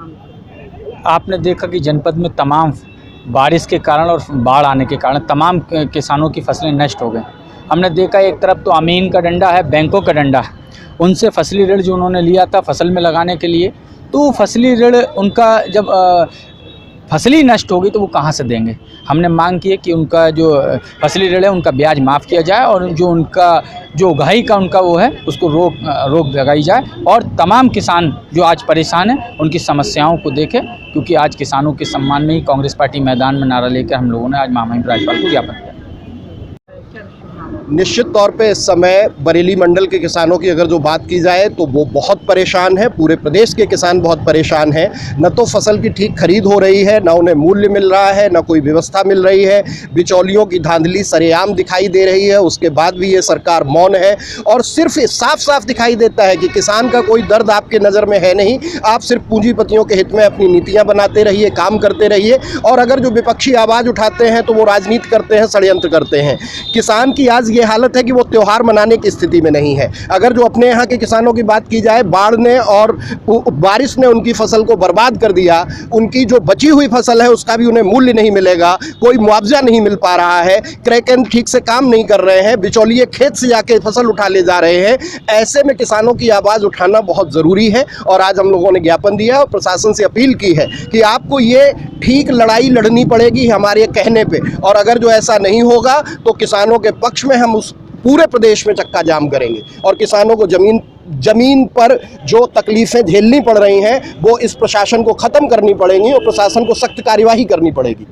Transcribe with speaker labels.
Speaker 1: आपने देखा कि जनपद में तमाम बारिश के कारण और बाढ़ आने के कारण तमाम किसानों की फसलें नष्ट हो गई। हमने देखा एक तरफ तो अमीन का डंडा है, बैंकों का डंडा है, उनसे फसली ऋण जो उन्होंने लिया था फसल में लगाने के लिए, तो फसली ऋण उनका जब फसली नष्ट होगी तो वो कहाँ से देंगे। हमने मांग की है कि उनका जो फसली ऋण है उनका ब्याज माफ़ किया जाए और जो उनका जो उगाही का उनका वो है उसको रोक लगाई जाए और तमाम किसान जो आज परेशान हैं उनकी समस्याओं को देखें, क्योंकि आज किसानों के सम्मान में ही कांग्रेस पार्टी मैदान में नारा लेकर हम लोगों ने आज महामहिम राज्यपाल को ज्ञापन किया।
Speaker 2: निश्चित तौर पे इस समय बरेली मंडल के किसानों की अगर जो बात की जाए तो वो बहुत परेशान है। पूरे प्रदेश के किसान बहुत परेशान हैं। न तो फसल की ठीक खरीद हो रही है, न उन्हें मूल्य मिल रहा है, न कोई व्यवस्था मिल रही है। बिचौलियों की धांधली सरेआम दिखाई दे रही है। उसके बाद भी ये सरकार मौन है और सिर्फ साफ साफ दिखाई देता है कि किसान का कोई दर्द आपके नज़र में है नहीं। आप सिर्फ पूंजीपतियों के हित में अपनी नीतियाँ बनाते रहिए, काम करते रहिए, और अगर जो विपक्षी आवाज़ उठाते हैं तो वो राजनीति करते हैं, षड्यंत्र करते हैं। किसान की आज ये हालत है कि वो त्योहार मनाने की स्थिति में नहीं है। अगर जो अपने यहाँ के किसानों की बात की जाए, बाढ़ ने और बारिश ने उनकी फसल को बर्बाद कर दिया। उनकी जो बची हुई फसल है उसका भी उन्हें मूल्य नहीं मिलेगा, कोई मुआवजा नहीं मिल पा रहा है, क्रैकन ठीक से काम नहीं कर रहे हैं, बिचौलिए खेत से जाके फसल उठा ले जा रहे हैं। ऐसे में किसानों की आवाज़ उठाना बहुत ज़रूरी है और आज हम लोगों ने ज्ञापन दिया और प्रशासन से अपील की है कि आपको ये ठीक लड़ाई लड़नी पड़ेगी हमारे कहने पे, और अगर जो ऐसा नहीं होगा तो किसानों के पक्ष में हम उस पूरे प्रदेश में चक्का जाम करेंगे और किसानों को जमीन पर जो तकलीफ़ें झेलनी पड़ रही हैं वो इस प्रशासन को ख़त्म करनी पड़ेंगी और प्रशासन को सख्त कार्यवाही करनी पड़ेगी।